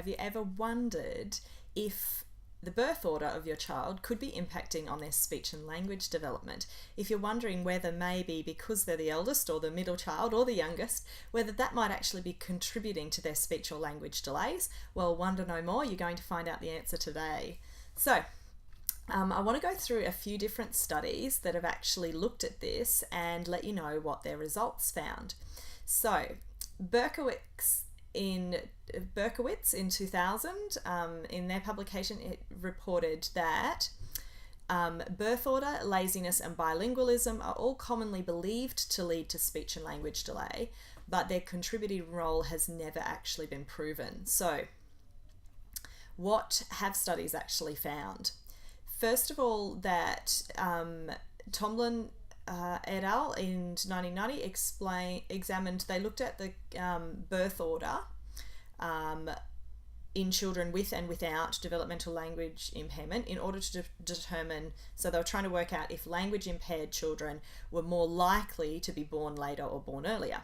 have you ever wondered if the birth order of your child could be impacting on their speech and language development? If you're wondering whether maybe because they're the eldest or the middle child or the youngest, whether that might actually be contributing to their speech or language delays, well, wonder no more. You're going to find out the answer today. So, I want to go through a few different studies that have actually looked at this and let you know what their results found. So, Berkowitz in 2000, in their publication, it reported that birth order, laziness, and bilingualism are all commonly believed to lead to speech and language delay, but their contributing role has never actually been proven. So, what have studies actually found? First of all, that Tomlin et al. In 1990 examined, they looked at the birth order in children with and without developmental language impairment in order to determine, so they were trying to work out if language impaired children were more likely to be born later or born earlier.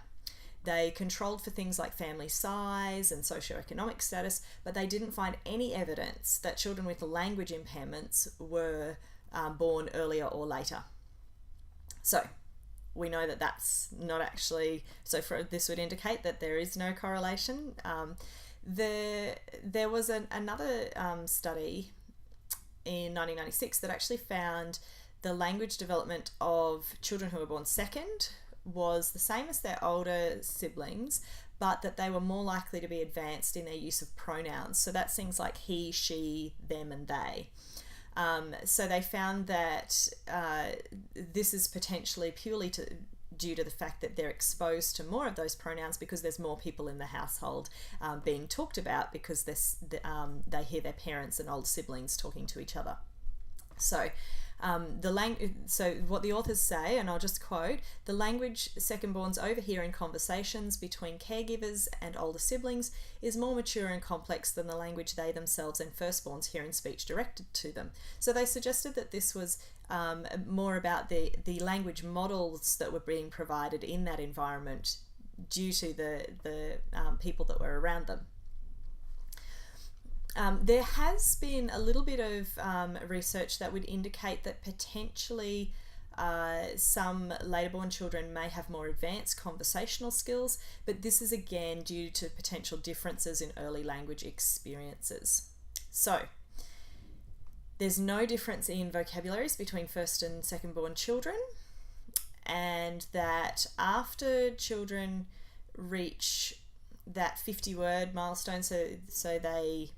They controlled for things like family size and socioeconomic status, but they didn't find any evidence that children with language impairments were born earlier or later. So we know that that's not actually, this would indicate that there is no correlation. There was another study in 1996 that actually found the language development of children who were born second was the same as their older siblings, but that they were more likely to be advanced in their use of pronouns. So that's things like he, she, them, and they. So they found that this is potentially purely due to the fact that they're exposed to more of those pronouns because there's more people in the household being talked about because they hear their parents and older siblings talking to each other. So so what the authors say, and I'll just quote, the language second-borns overhear in conversations between caregivers and older siblings is more mature and complex than the language they themselves and firstborns hear in speech directed to them. So they suggested that this was more about the language models that were being provided in that environment due to the people that were around them. There has been a little bit of research that would indicate that potentially some later-born children may have more advanced conversational skills, but this is again due to potential differences in early language experiences. So, there's no difference in vocabularies between first and second-born children, and that after children reach that 50-word milestone, so they,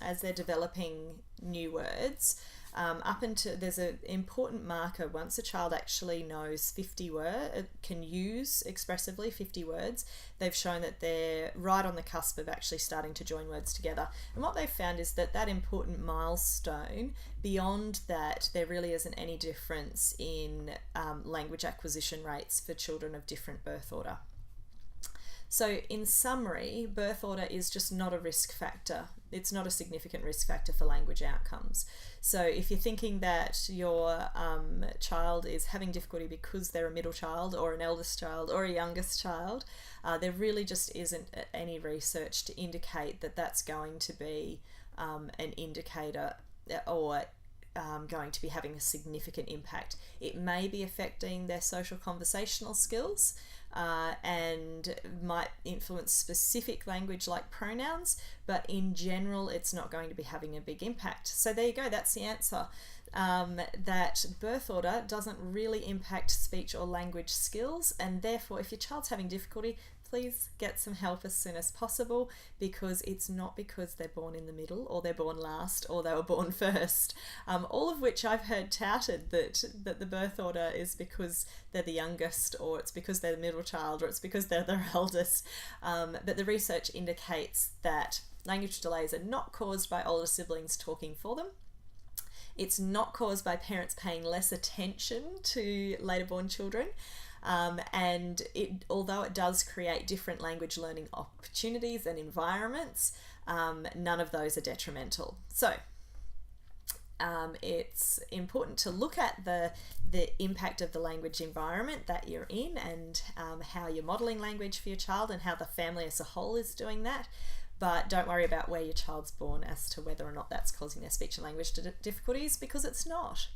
as they're developing new words, there's an important marker. Once a child actually knows 50 words, can use expressively 50 words, they've shown that they're right on the cusp of actually starting to join words together. And what they've found is that important milestone, beyond that, there really isn't any difference in language acquisition rates for children of different birth order. So in summary, birth order is just not a risk factor. It's not a significant risk factor for language outcomes. So if you're thinking that your child is having difficulty because they're a middle child or an eldest child or a youngest child, there really just isn't any research to indicate that that's going to be an indicator or going to be having a significant impact. It may be affecting their social conversational skills, and might influence specific language like pronouns, but in general it's not going to be having a big impact. So there you go, that's the answer. That birth order doesn't really impact speech or language skills, and therefore if your child's having difficulty, please get some help as soon as possible, because it's not because they're born in the middle or they're born last or they were born first. All of which I've heard touted that the birth order is because they're the youngest, or it's because they're the middle child, or it's because they're the eldest. But the research indicates that language delays are not caused by older siblings talking for them. It's not caused by parents paying less attention to later born children. And although it does create different language learning opportunities and environments, none of those are detrimental. So it's important to look at the impact of the language environment that you're in, and how you're modelling language for your child and how the family as a whole is doing that. but don't worry about where your child's born as to whether or not that's causing their speech and language difficulties, because it's not.